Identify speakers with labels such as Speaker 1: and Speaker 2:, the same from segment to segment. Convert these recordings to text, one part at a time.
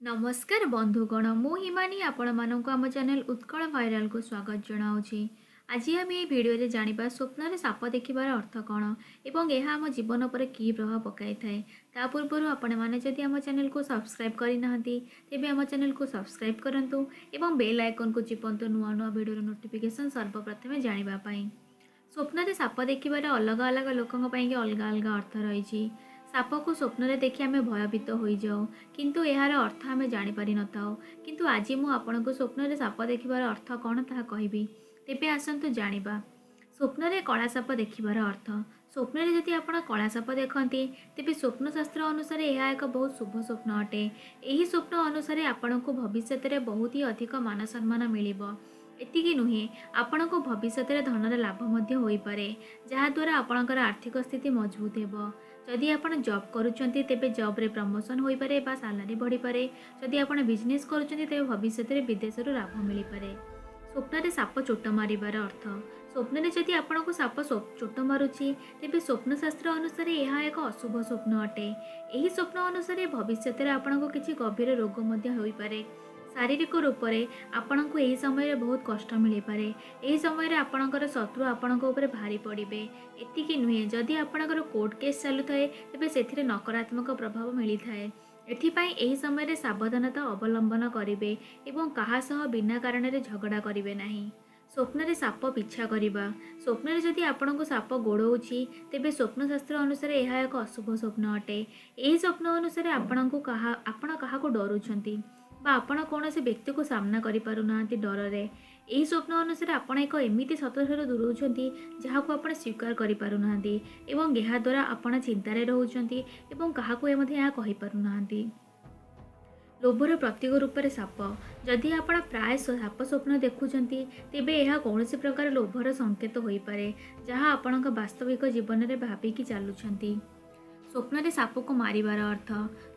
Speaker 1: नमस्कार बंधुगण मु हिमानी आपण मानक आम चैनल उत्कल भाइराल को स्वागत जनाऊँगी। आज आम ये भिडियो जानिबा स्वप्न रे साप देखिबार अर्थ कौन एवं यह आम जीवन पर की प्रभाव पकाई थाए। ता पूर्व आपण मैंने जदि आम चैनल को सब्सक्राइब करना तेबे आम चैनल को सब्सक्राइब करंतु एवं बेल आइकन को चिपंतु नुआ नुआ भिडियो नोटिफिकेशन सर्वप्रथमे जानिबा पाई। स्वप्न रे साप देखिबार अलग अलग लोकों पाई अलग अलग अर्थ रही। साप को स्वप्न देखि आम भयभीत हो जाऊ किंतु यार अर्थ आम जापर न था। किंतु आज मु आपन को स्वप्न रे साप देखिबार अर्थ कौन ताहा कहबी। तेबे आसंतु जानिबा स्वप्न रे कला साप देखिबार अर्थ। स्वप्न रे जदि आपण कला साप देखती तेबे स्वप्न शास्त्र अनुसार यह एक बहुत शुभ स्वप्न अटे। यही स्वप्न अनुसार आपण को भविष्य में बहुत ही अधिक मान सम्मान मिलिबो। एतिकी नुहे आपण को भविष्य में धनर लाभ हो पारे जहाद्वारा आपणकर आर्थिक स्थिति मजबूत हेबो। जदि आप जॉब करुँच तेबे जॉब रे प्रमोशन हो पारे बा सालारी बढ़ी पारे। जदि आप बिजनेस करुँच तेबे भविष्य में विदेश लाभ मिल पारे। स्वप्न रे साप चोट मारिबार अर्थ। स्वप्न रे जदि आपण को साप चोट मारुछि तेबे स्वप्न शास्त्र अनुसार यह एक अशुभ स्वप्न अटे। यही स्वप्न अनुसार भविष्य में आपण को किसी गभीर रोग हो पारे। शारीरिक रूप से आपण को यही समय बहुत कष्ट मिल पारे। यही समय आपणकर शत्रु आपण ऊपर भारी पड़े। एतिकी नुहे जदि आपणकर कोर्ट केस चलु थाए तेबे सेथिरे नकारात्मक प्रभाव मिली थाए। एथिपाई एही समय सावधानता अवलंबन करेंगे एवं कहा सह बिना कारण झगड़ा करेंगे नहीं। स्वप्न रे साप पिछा करवा। स्वप्न रे जदि आपण को साप गोड़ौछि तेबे स्वप्न शास्त्र अनुसार यह एक अशुभ स्वप्न अटे। यही स्वप्न अनुसार आपण कहा डरुछंती बा आपण कौन से व्यक्ति को सामना करि पारु नांती डर रे। यही स्वप्न अनुसार आपण एक एमिति सतर्क दूरउछंती जहाँ को आपण स्वीकार करि पारु नांती एवं यह द्वारा आपण चिंतारे रहउछंती एवं कहा को यह कहि पारु नांती। लोभर प्रतीक रूप में साप। जदि आप प्राय साप स्वप्न देखुंट तेबे यह कौन प्रकार लोभर संकेत हो पारे जहाँ आपण वास्तविक जीवन में भाविकी चलुंट। स्वप्न रे साप को मारिबार अर्थ।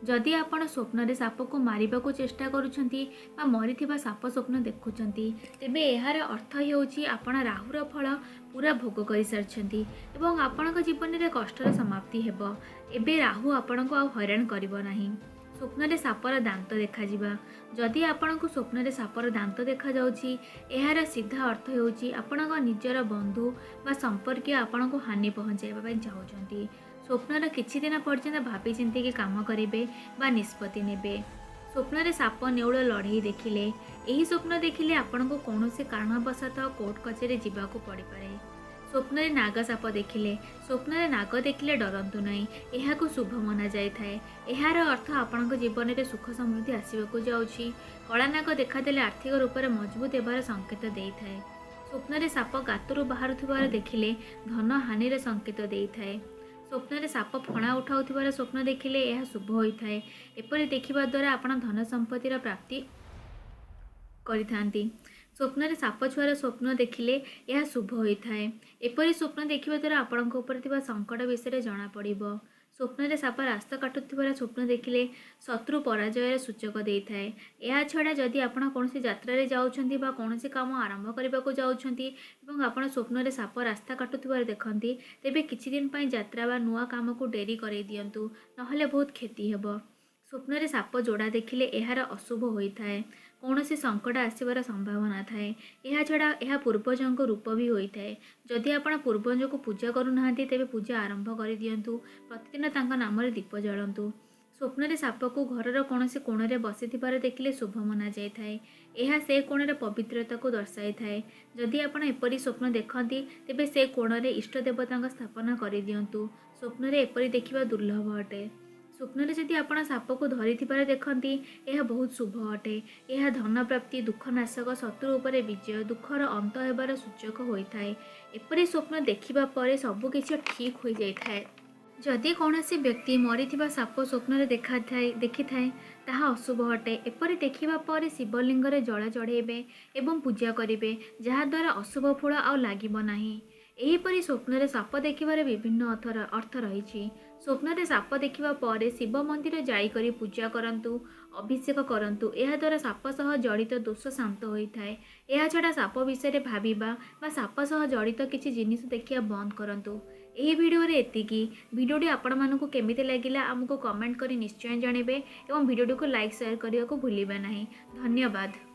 Speaker 1: जदि आपण स्वप्न रे साप को मारिबा को चेष्टा करुछंती बा मरिथिबा साप स्वप्न देखुछंती तेबे एहार अर्थ हेउची आपण राहुर फल पूरा भोग करि सारछंती एवं आपणक जीवन रे कष्टर समाप्ति हेबो। एबे राहु आपणको आ हैरान करिवो नाही। स्वप्न रे सापर दांत देखा। जदि आपण को स्वप्न रे सापर दांत देखा जाउची एहार सीधा अर्थ हेउची आपणक निजर बंधु बा संपर्कीय आपण को हानि पहुंचाइबा पई चाहुचंती। स्वप्नर किछि दिन पर्यंत भावी चिंतिकी काम करेंगे बा निष्पत्ति नेबे। स्वप्न रे साप नेउल लड़े देखिले यही स्वप्न देखिले आपण को कौन से कारणवशात कोर्ट कचेरी जावाक पड़ पारे। स्वप्न रे नाग साप देखिले स्वप्न रे नाग देखिले डरंतु नहीं यह शुभ मना जाए। यार अर्थ आपण जीवन में सुख समृद्धि आसवाक जाउछि। कला नाग देखादेले आर्थिक रूप से मजबूत होबार संकेत दे थाए। स्वप्न रे साप गातरू बाहर देखिले धन हानि संकेत दे थाए। स्वप्न रे साप फणा उठाउथिबार स्वप्न देखिले यह शुभ होता है। एपरि देखिबा द्वारा आपण धन संपत्तिर प्राप्ति करिथांती। स्वप्न रे साप छुआर स्वप्न देखिले यह शुभ होता है। एपरि स्वप्न देखिबा द्वारा आपणक उपर थिबा संकट विषय जना पड़िबो। स्वप्न रे साप रास्ता काटुथिबार स्वप्न देखिले शत्रु पराजयर सूचक देता है। यह छड़ा जदि आपण कौनसी यात्रा रे जाउछंती बा कौनसी काम आरंभ करबा को जाउछंती एवं आपण स्वप्न रे साप रास्ता काटुथिबार देखंती तेबे किछि दिन पई यात्रा बा नुआ काम को डेरी करे दियंतु नहले बहुत क्षति हेबो। स्वप्न रे साप जोड़ा देखिले यार अशुभ होता है। कौन से संकट आसबार संभावना थाए। यह छड़ा यह पूर्वजों रूप भी होता है। जदि आप पूर्वज को पूजा करूना तेबे पूजा आरंभ कर दियंतु। प्रतिदिन तांका नाम रे दीप जलांतु। स्वप्न रे साप को घर कौन से कोण रे बसी देखिले शुभ मना जाए थाए। यह से कोण रे पवित्रता को दर्शाई थाए। जदि आप एपरी स्वप्न देखती तेबे से कोण रे इष्ट देवता स्थापना कर दियंतु। स्वप्न रे एपरी देखिबा दुर्लभ अटे। स्वप्न रे जदि आपण साप को धरी देखती यह बहुत शुभ अटे। यह धन प्राप्ति दुखनाशक शत्रु उपर विजय दुखर अंत होबार सूचक होता है। एपरी स्वप्न देखिबा परे सब किछि ठीक हो जाए थाए। जदि कौनसी व्यक्ति मरिथिबा साप स्वप्न देखि थाए ताहा अशुभ अटे। एपरि देखिबा परे शिवलिंग रे जल चढ़ेबे एवं पूजा करेंगे जहाद्वारा अशुभ फल आउ लागिबो नाही। एहीपरि स्वप्न रे साप देखिबार विभिन्न अर्थ रही। स्वप्न रे साप देखिबा परे शिव मंदिर जाई करी पूजा करंतु अभिषेक करंतु। यह द्वारा साप सह जड़ित दोष शांत होता है। यह छड़ा साप विषय भाविबा बा साप सह जड़ित किछि जिनिस देखिया बंद करंतु। ଏହି ଭିଡ଼ିଓରେ ଏତିକି। ଭିଡ଼ିଓଟି ଆପଣମାନଙ୍କୁ କେମିତି ଲାଗିଲା ଆମକୁ କମେଣ୍ଟ କରି ନିଶ୍ଚୟ ଜଣାଇବେ ଏବଂ ଭିଡ଼ିଓଟିକୁ ଲାଇକ୍ ସେୟାର କରିବାକୁ ଭୁଲିବେ ନାହିଁ। ଧନ୍ୟବାଦ।